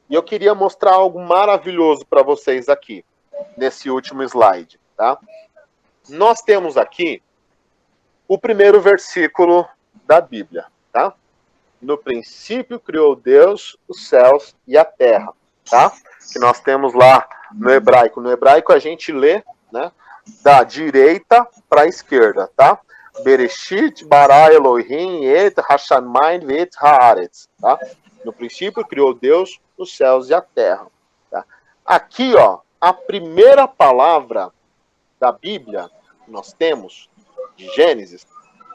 E eu queria mostrar algo maravilhoso para vocês aqui, nesse último slide, tá? Nós temos aqui o primeiro versículo da Bíblia, tá? No princípio criou Deus os céus e a terra, tá? Que nós temos lá no hebraico. No hebraico a gente lê, né, da direita para a esquerda, tá? Bereshit bara Elohim et hashamayim ve'et haaretz, tá? No princípio criou Deus os céus e a terra, tá? Aqui, ó, a primeira palavra da Bíblia que nós temos de Gênesis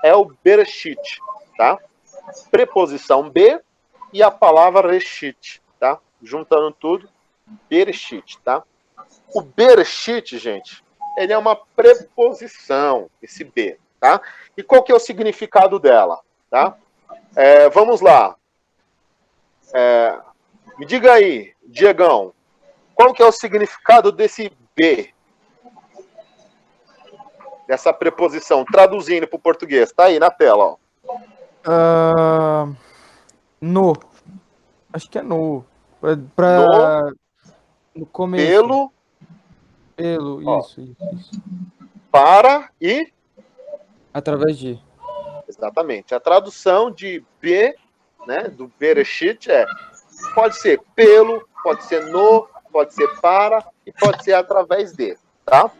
é o Bereshit, tá? Preposição B e a palavra Reshit, tá? Juntando tudo, Bereshit, tá? O Bereshit, gente, ele é uma preposição, esse B, tá? E qual que é o significado dela, tá? Vamos lá. Me diga aí, Diegão, qual que é o significado desse B? Dessa preposição, traduzindo para o português, tá aí na tela, ó. No. Acho que é no. No começo. Pelo, ó, isso. Para e... Através de. Exatamente. A tradução de B, né, do Bereshit pode ser pelo, pode ser no, pode ser para e pode ser através de, tá?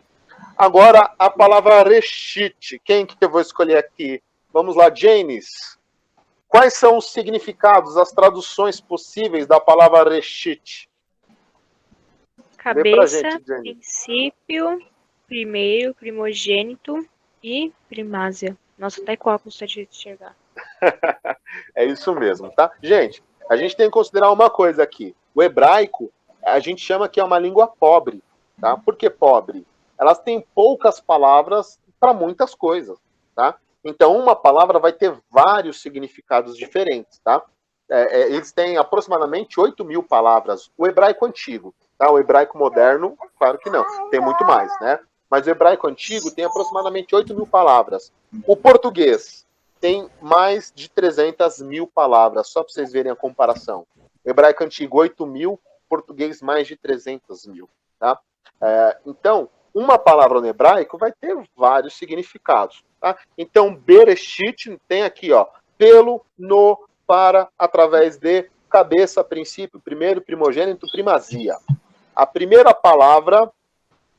Agora, a palavra Reshit, quem que eu vou escolher aqui? Vamos lá, James. Quais são os significados, as traduções possíveis da palavra Reshit? Cabeça, gente, princípio, primeiro, primogênito e primásia. Nossa, até qual custa de enxergar. É isso mesmo, tá? Gente, a gente tem que considerar uma coisa aqui. O hebraico, a gente chama que é uma língua pobre, tá? Por que pobre? Elas têm poucas palavras para muitas coisas, tá? Então, uma palavra vai ter vários significados diferentes, tá? Eles têm aproximadamente 8.000 palavras. O hebraico antigo, tá? O hebraico moderno, claro que não. Tem muito mais, né? Mas o hebraico antigo tem aproximadamente 8.000 palavras. O português tem mais de 300.000 palavras, só para vocês verem a comparação. O hebraico antigo, 8.000, português, mais de 300.000, tá? Então, uma palavra no hebraico vai ter vários significados, tá? Então, Bereshit tem aqui, ó, pelo, no, para, através de, cabeça, princípio, primeiro, primogênito, primazia. A primeira palavra,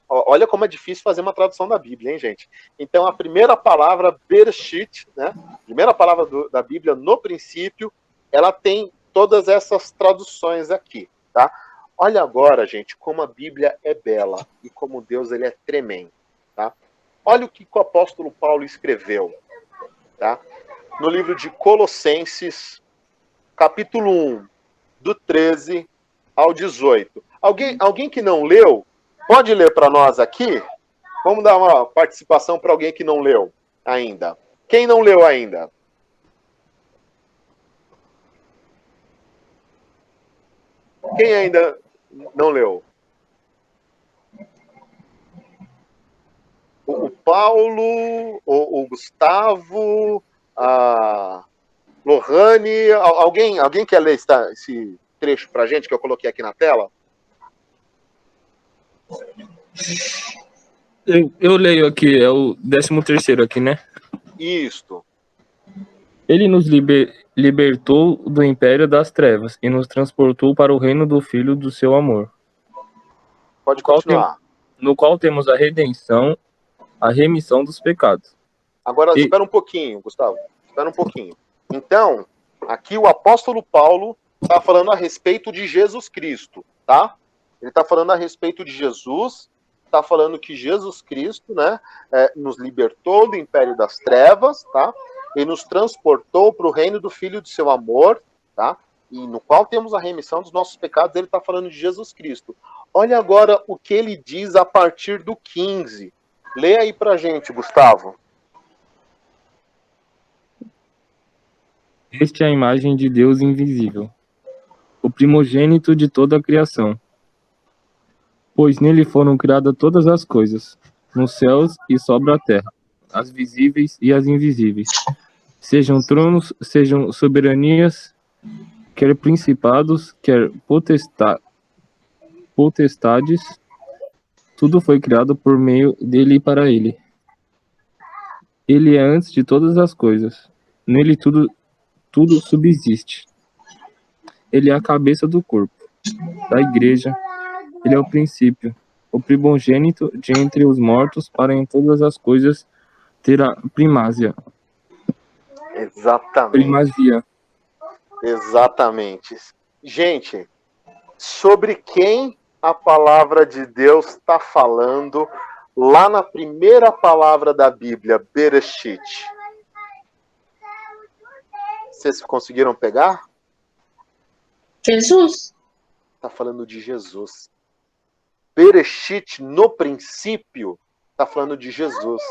olha como é difícil fazer uma tradução da Bíblia, hein, gente? Então, a primeira palavra, Bereshit, né? Primeira palavra da Bíblia, no princípio, ela tem todas essas traduções aqui, tá? Olha agora, gente, como a Bíblia é bela e como Deus ele é tremendo, tá? Olha o que o apóstolo Paulo escreveu, tá? No livro de Colossenses, capítulo 1, do 13 ao 18. Alguém que não leu, pode ler para nós aqui? Vamos dar uma participação para alguém que não leu ainda. Quem não leu ainda? Quem ainda não leu? O Paulo, o Gustavo, a Lohane, alguém quer ler esse trecho pra gente que eu coloquei aqui na tela? Eu leio aqui, é o 13º aqui, né? Isto. Ele nos libertou do império das trevas e nos transportou para o reino do Filho do seu amor. Pode continuar. No qual temos a redenção, a remissão dos pecados. Agora, espera um pouquinho, Gustavo. Espera um pouquinho. Então, aqui o apóstolo Paulo está falando a respeito de Jesus Cristo, tá? Ele está falando a respeito de Jesus, está falando que Jesus Cristo, né, nos libertou do império das trevas, tá? E nos transportou para o reino do Filho do seu amor, tá? E no qual temos a remissão dos nossos pecados. Ele está falando de Jesus Cristo. Olha agora o que ele diz a partir do 15. Lê aí pra gente, Gustavo. Este é a imagem de Deus invisível, o primogênito de toda a criação. Pois nele foram criadas todas as coisas, nos céus e sobre a terra, as visíveis e as invisíveis. Sejam tronos, sejam soberanias, quer principados, quer potestades, tudo foi criado por meio dele e para ele. Ele é antes de todas as coisas. Nele tudo subsiste. Ele é a cabeça do corpo, da igreja. Ele é o princípio, o primogênito de entre os mortos, para em todas as coisas ter a primazia. Exatamente. Primazia. Exatamente. Gente, sobre quem a palavra de Deus está falando lá na primeira palavra da Bíblia, Bereshit? Vocês conseguiram pegar? Jesus. Está falando de Jesus. Bereshit, no princípio, está falando de Jesus.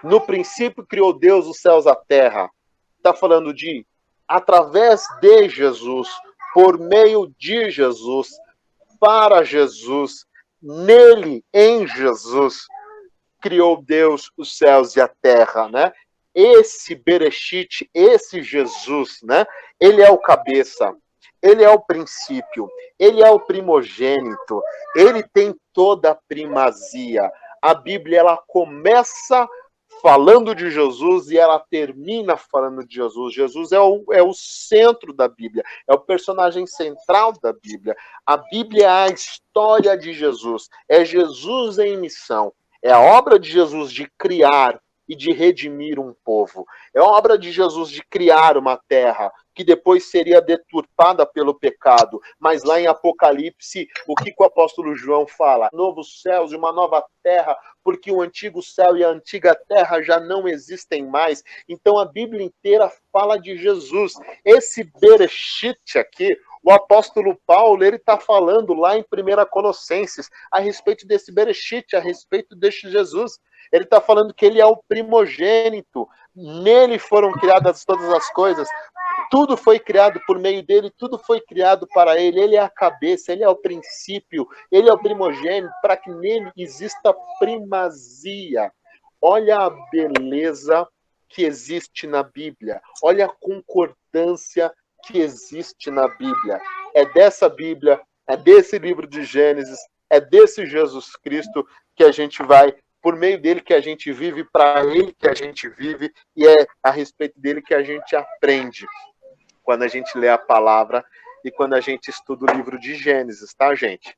No princípio criou Deus os céus e a terra. Está falando de, através de Jesus, por meio de Jesus, para Jesus, nele, em Jesus, criou Deus os céus e a terra, né? Esse Bereshit, esse Jesus, né? Ele é o cabeça, ele é o princípio, ele é o primogênito, ele tem toda a primazia. A Bíblia, ela começa falando de Jesus e ela termina falando de Jesus. Jesus é o centro da Bíblia, é o personagem central da Bíblia. A Bíblia é a história de Jesus, é Jesus em missão, é a obra de Jesus de criar e de redimir um povo. É a obra de Jesus de criar uma terra que depois seria deturpada pelo pecado. Mas lá em Apocalipse, o que o apóstolo João fala? Novos céus e uma nova terra, porque o antigo céu e a antiga terra já não existem mais. Então a Bíblia inteira fala de Jesus. Esse Bereshit aqui, o apóstolo Paulo, ele está falando lá em 1 Colossenses a respeito desse Bereshit, a respeito deste Jesus. Ele está falando que ele é o primogênito, nele foram criadas todas as coisas, tudo foi criado por meio dele, tudo foi criado para ele é a cabeça, ele é o princípio, ele é o primogênito, para que nele exista primazia. Olha a beleza que existe na Bíblia, olha a concordância que existe na Bíblia. É dessa Bíblia, é desse livro de Gênesis, é desse Jesus Cristo que a gente vai, por meio dele que a gente vive, para ele que a gente vive, e é a respeito dele que a gente aprende quando a gente lê a palavra e quando a gente estuda o livro de Gênesis, tá, gente?